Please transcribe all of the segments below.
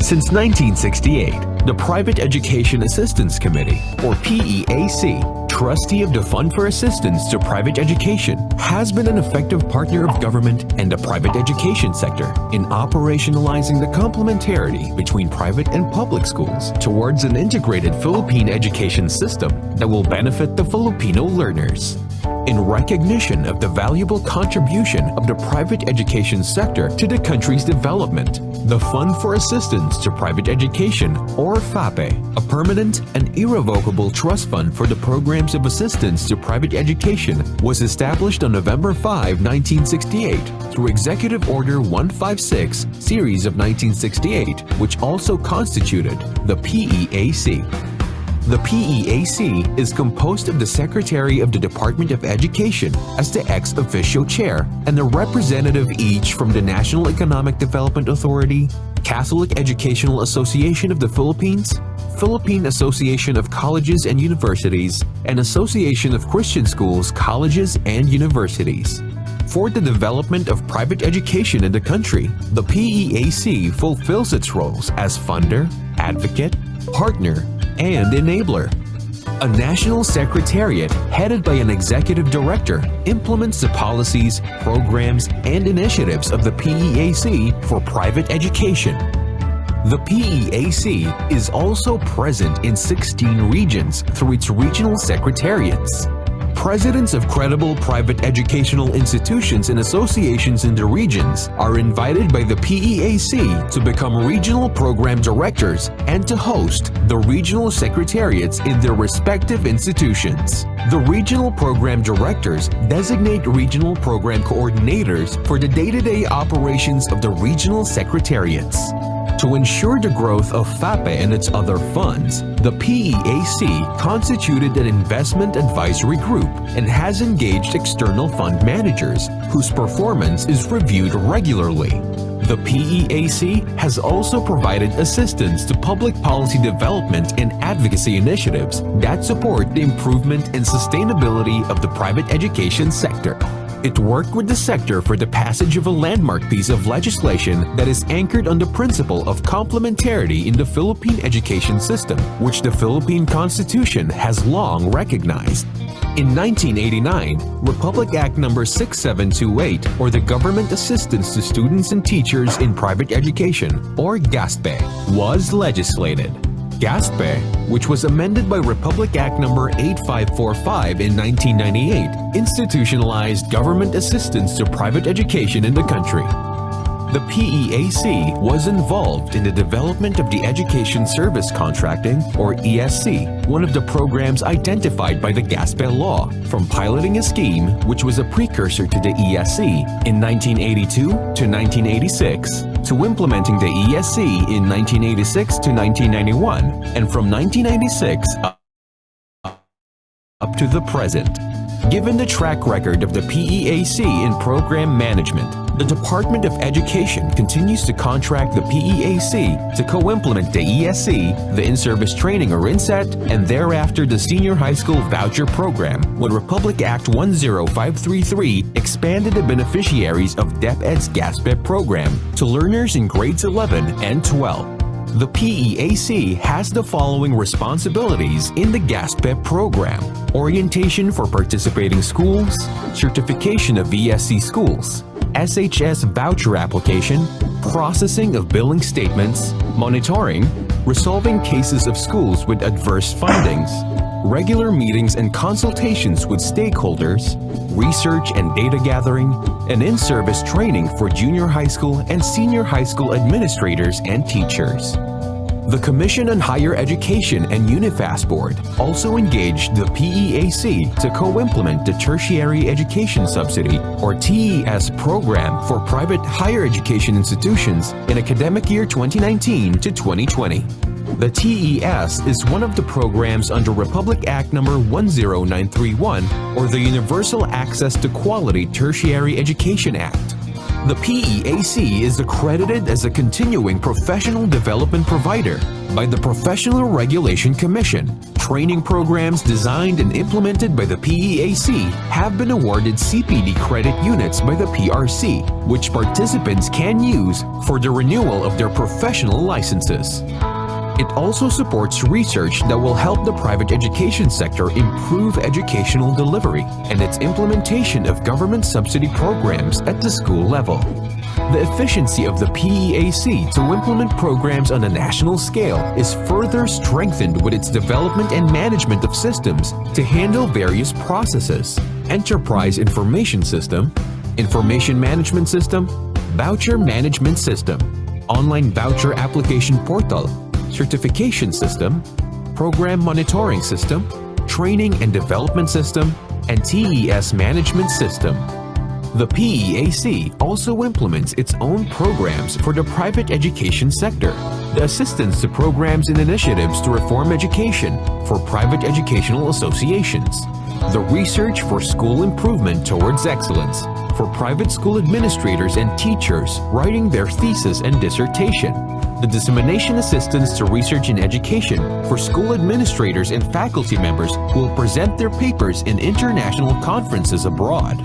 Since 1968, the Private Education Assistance Committee, or PEAC, trustee of the Fund for Assistance to Private Education, has been an effective partner of government and the private education sector in operationalizing the complementarity between private and public schools towards an integrated Philippine education system that will benefit the Filipino learners. In recognition of the valuable contribution of the private education sector to the country's development, the Fund for Assistance to Private Education, or FAPE, a permanent and irrevocable trust fund for the programs of assistance to private education, was established on November 5, 1968 through Executive Order 156, Series of 1968, which also constituted the PEAC. The PEAC is composed of the Secretary of the Department of Education as the ex officio chair and a representative each from the National Economic Development Authority, Catholic Educational Association of the Philippines, Philippine Association of Colleges and Universities, and Association of Christian Schools, Colleges, and Universities. For the development of private education in the country, the PEAC fulfills its roles as funder, advocate, partner, and enabler. A national secretariat headed by an executive director implements the policies, programs, and initiatives of the PEAC for private education. The PEAC is also present in 16 regions through its regional secretariats. Presidents of credible private educational institutions and associations in the regions are invited by the PEAC to become regional program directors and to host the regional secretariats in their respective institutions. The regional program directors designate regional program coordinators for the day-to-day operations of the regional secretariats. To ensure the growth of FAPE and its other funds, the PEAC constituted an investment advisory group and has engaged external fund managers whose performance is reviewed regularly. The PEAC has also provided assistance to public policy development and advocacy initiatives that support the improvement and sustainability of the private education sector. It worked with the sector for the passage of a landmark piece of legislation that is anchored on the principle of complementarity in the Philippine education system, which the Philippine Constitution has long recognized. In 1989, Republic Act No. 6728, or the Government Assistance to Students and Teachers in Private Education, or GASPE, was legislated. GASPE, which was amended by Republic Act No. 8545 in 1998, institutionalized government assistance to private education in the country. The PEAC was involved in the development of the Education Service Contracting, or ESC, one of the programs identified by the GASPE law, from piloting a scheme which was a precursor to the ESC in 1982 to 1986, to implementing the ESC in 1986 to 1991, and from 1996 up to the present. Given the track record of the PEAC in program management, the Department of Education continues to contract the PEAC to co-implement the ESC, the In-Service Training or INSET, and thereafter the Senior High School Voucher Program when Republic Act 10533 expanded the beneficiaries of DepEd's GASPE program to learners in grades 11 and 12. The PEAC has the following responsibilities in the GASPE program: orientation for participating schools, certification of VSC schools, SHS voucher application, processing of billing statements, monitoring, resolving cases of schools with adverse findings, regular meetings and consultations with stakeholders, research and data gathering, and in-service training for junior high school and senior high school administrators and teachers. The Commission on Higher Education and UNIFAS Board also engaged the PEAC to co-implement the Tertiary Education Subsidy, or TES program for private higher education institutions in academic year 2019 to 2020. The TES is one of the programs under Republic Act No. 10931, or the Universal Access to Quality Tertiary Education Act. The PEAC is accredited as a continuing professional development provider by the Professional Regulation Commission. Training programs designed and implemented by the PEAC have been awarded CPD credit units by the PRC, which participants can use for the renewal of their professional licenses. It also supports research that will help the private education sector improve educational delivery and its implementation of government subsidy programs at the school level. The efficiency of the PEAC to implement programs on a national scale is further strengthened with its development and management of systems to handle various processes: Enterprise Information System, Information Management System, Voucher Management System, Online Voucher Application Portal, Certification System, Program Monitoring System, Training and Development System, and TES Management System. The PEAC also implements its own programs for the private education sector, the assistance to programs and initiatives to reform education for private educational associations, the research for school improvement towards excellence for private school administrators and teachers writing their thesis and dissertation, the dissemination assistance to research and education for school administrators and faculty members who will present their papers in international conferences abroad,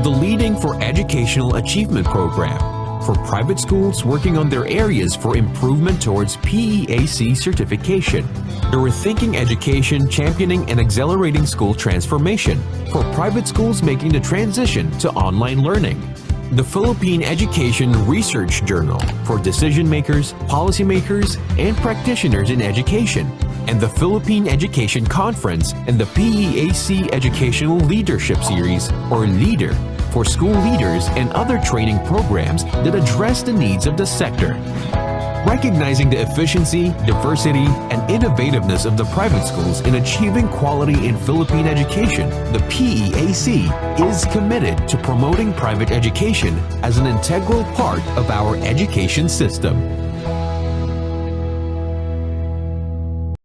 the Leading for Educational Achievement Program for private schools working on their areas for improvement towards PEAC certification, the Rethinking Education Championing and Accelerating School Transformation for private schools making the transition to online learning, the Philippine Education Research Journal for decision makers, policymakers, and practitioners in education, and the Philippine Education Conference and the PEAC Educational Leadership Series, or LEADER, for school leaders and other training programs that address the needs of the sector. Recognizing the efficiency, diversity, and innovativeness of the private schools in achieving quality in Philippine education, the PEAC is committed to promoting private education as an integral part of our education system.